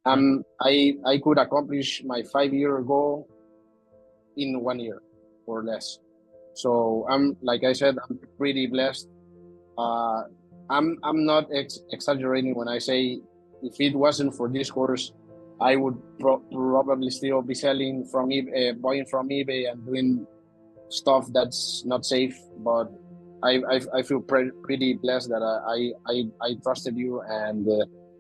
I could accomplish my 5-year goal in 1 year or less. So I'm, like I said, I'm pretty blessed. Uh, I'm not exaggerating when I say if it wasn't for this course, I would probably still be selling from eBay, buying from eBay and doing stuff that's not safe. But I feel pretty blessed that I trusted you, and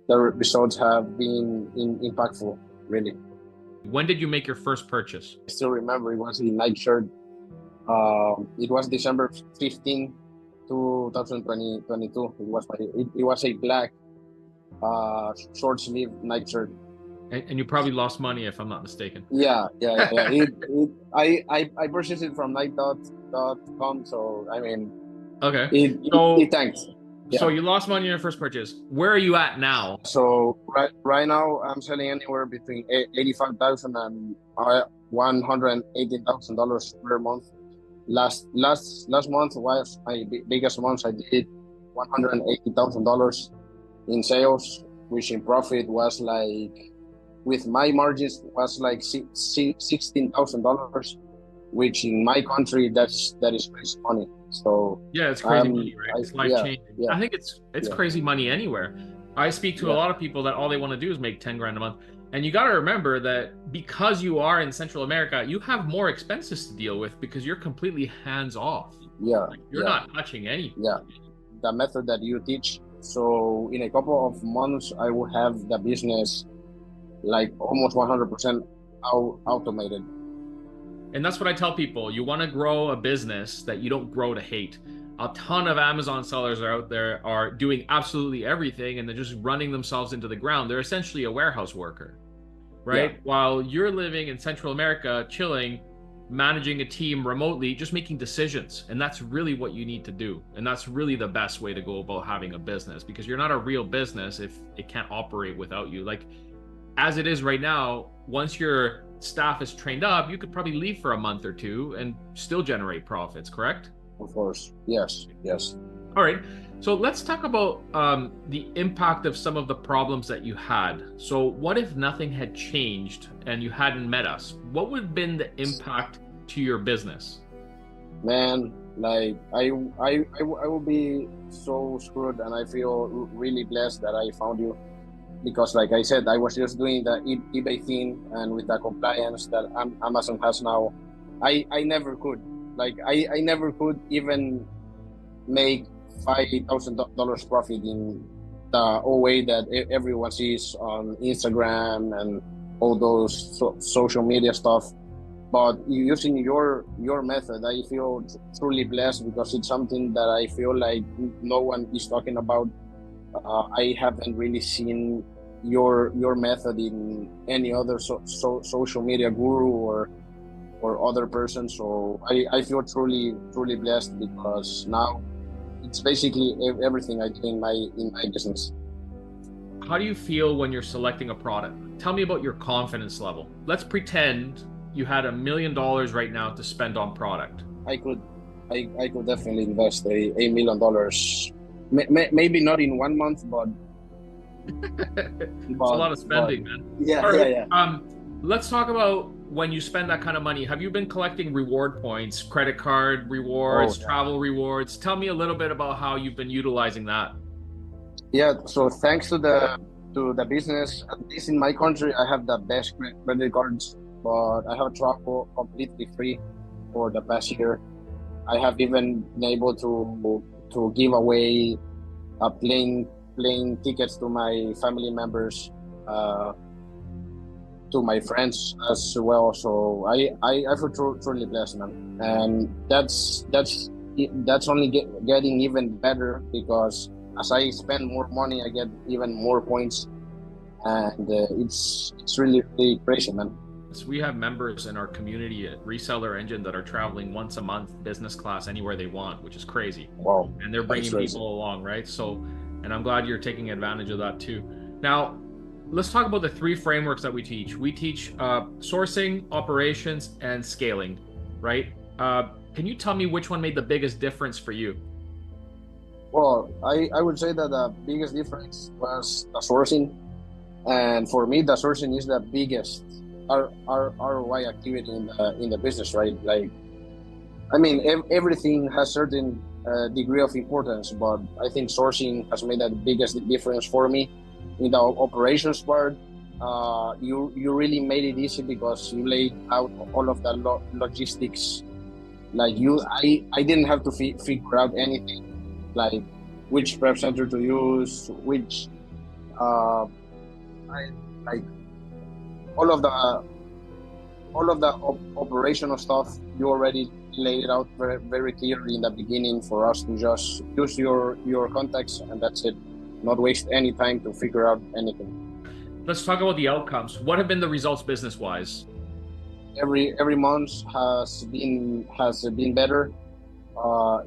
the results have been impactful, really. When did you make your first purchase? I still remember it was a Nike shirt. It was December 15, 2022. It was a black short sleeve Nike shirt. And you probably lost money, if I'm not mistaken. Yeah. I purchased it from Nike.com, so I mean, okay. It tanked. Yeah. So you lost money in your first purchase. Where are you at now? So right now I'm selling anywhere between $85,000 and $118,000 per month. Last month was my biggest month. I did $180,000 in sales, which in profit was like, with my margins, was like $16,000, which in my country that is crazy money. So yeah, it's crazy money, right? It's life changing. Yeah. I think it's crazy money anywhere. I speak to a lot of people that all they want to do is make 10 grand a month. And you got to remember that because you are in Central America, you have more expenses to deal with because you're completely hands off. Yeah. Like you're not touching anything. Yeah. The method that you teach. So in a couple of months, I will have the business like almost 100% automated. And that's what I tell people. You want to grow a business that you don't grow to hate. A ton of Amazon sellers are out there are doing absolutely everything and they're just running themselves into the ground. They're essentially a warehouse worker, right? Yeah. While you're living in Central America, chilling, managing a team remotely, just making decisions. And that's really what you need to do. And that's really the best way to go about having a business, because you're not a real business if it can't operate without you. Like as it is right now, once your staff is trained up, you could probably leave for a month or two and still generate profits, correct? Of course. Yes. All right. So let's talk about the impact of some of the problems that you had. So what if nothing had changed and you hadn't met us? What would have been the impact to your business? Man, like I will be so screwed, and I feel really blessed that I found you. Because like I said, I was just doing the eBay thing, and with the compliance that Amazon has now, I never could. Like I never could even make $5,000 profit in the way that everyone sees on Instagram and all those social media stuff. But using your method, I feel truly blessed, because it's something that I feel like no one is talking about. I haven't really seen your method in any other social media guru or other person. So I feel truly blessed, because now it's basically everything I do in my business. How do you feel when you're selecting a product? Tell me about your confidence level. Let's pretend you had $1 million right now to spend on product. I could definitely invest $1 million. Maybe not in 1 month, but it's a lot of spending, man. Yeah. Let's talk about when you spend that kind of money. Have you been collecting reward points, credit card rewards, travel rewards? Tell me a little bit about how you've been utilizing that. Yeah, so thanks to the business, at least in my country, I have the best credit cards, but I have travel completely free for the past year. I have even been able to give away a plane tickets to my family members, to my friends as well. So I feel truly blessed, man. And that's only getting even better, because as I spend more money, I get even more points, and it's really crazy, man. So we have members in our community at Reseller Engine that are traveling once a month, business class, anywhere they want, which is crazy. Wow. And they're bringing people along, right? So, and I'm glad you're taking advantage of that too. Now, let's talk about the 3 frameworks that we teach. We teach sourcing, operations, and scaling, right? Can you tell me which one made the biggest difference for you? Well, I would say that the biggest difference was the sourcing. And for me, the sourcing is the biggest ROI activity in the business, right? Like, I mean, everything has certain degree of importance, but I think sourcing has made the biggest difference for me in the operations part. You really made it easy because you laid out all of the logistics. Like I didn't have to figure out anything, like which prep center to use, which uh, I, like all of the operational stuff. You already laid it out very clearly in the beginning for us to just use your contacts, and that's it. Not waste any time to figure out anything. Let's talk about the outcomes. What have been the results business wise? Every month has been better.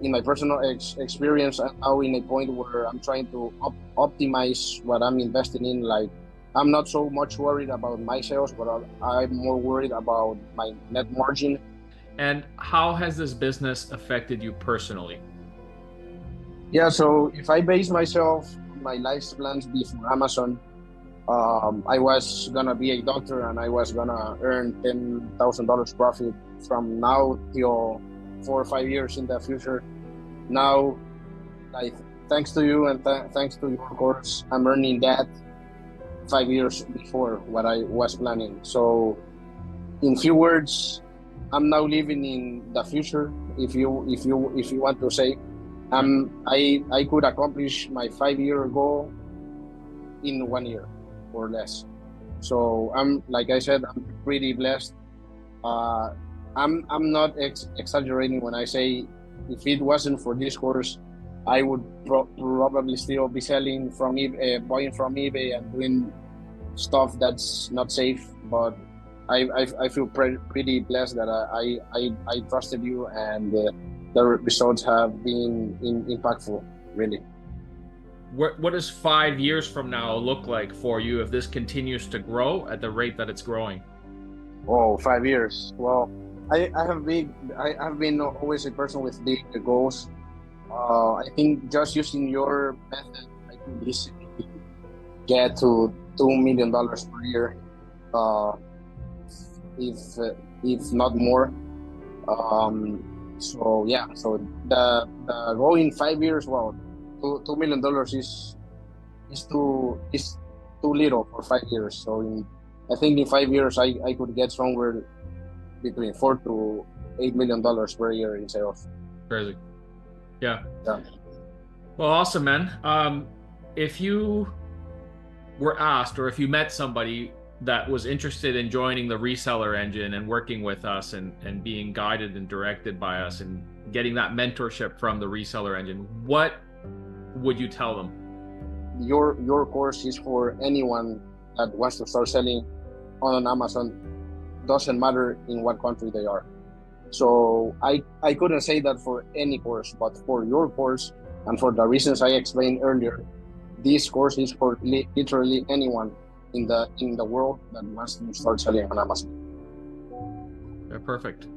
In my personal experience, I'm now in a point where I'm trying to optimize what I'm investing in. Like, I'm not so much worried about my sales, but I'm more worried about my net margin. And how has this business affected you personally? Yeah, so if I base myself on my life's plans before Amazon, I was gonna be a doctor and I was gonna earn $10,000 profit from now till 4 or 5 years in the future. Now, like, thanks to you and thanks to your course, I'm earning that 5 years before what I was planning. So, in few words, I'm now living in the future. If you want to say, I could accomplish my 5 year goal in 1 year or less. So I'm, like I said, I'm pretty blessed. Uh, I'm not exaggerating when I say if it wasn't for this course, I would probably still be selling from eBay, buying from eBay and doing stuff that's not safe. But I feel pretty blessed that I trusted you, and the results have been impactful, really. What does 5 years from now look like for you if this continues to grow at the rate that it's growing? Oh, 5 years. Well, I have been always a person with big goals. I think just using your method, I could easily get to $2 million per year, uh, if if not more. So yeah, so the goal in 5 years, well, $2 million is too little for 5 years. So I think in 5 years I could get somewhere between $4 to $8 million per year in sales. Crazy. Yeah. Yeah. Well, awesome, man. If you were asked, or if you met somebody that was interested in joining the Reseller Engine and working with us and being guided and directed by us and getting that mentorship from the Reseller Engine, what would you tell them? Your course is for anyone that wants to start selling on Amazon. Doesn't matter in what country they are. So I couldn't say that for any course, but for your course and for the reasons I explained earlier, this course is for literally anyone in the world that wants to start selling on Amazon. Yeah, perfect.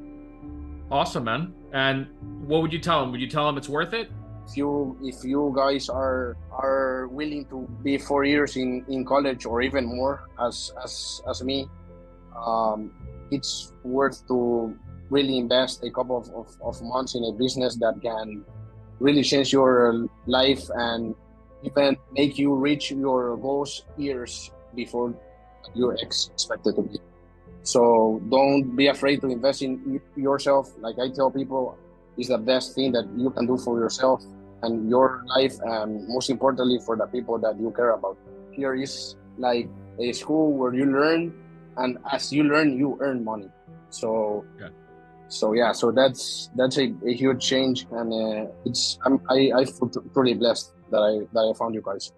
Awesome, man. And what would you tell them? Would you tell them it's worth it? If you guys are willing to be 4 years in college or even more as me, it's worth to really invest a couple of months in a business that can really change your life and even make you reach your goals years before you're expected to be. So don't be afraid to invest in yourself. Like I tell people, is the best thing that you can do for yourself and your life, and most importantly for the people that you care about. Here is like a school where you learn, and as you learn, you earn money. So yeah. So that's a huge change, and I feel truly blessed that I found you guys.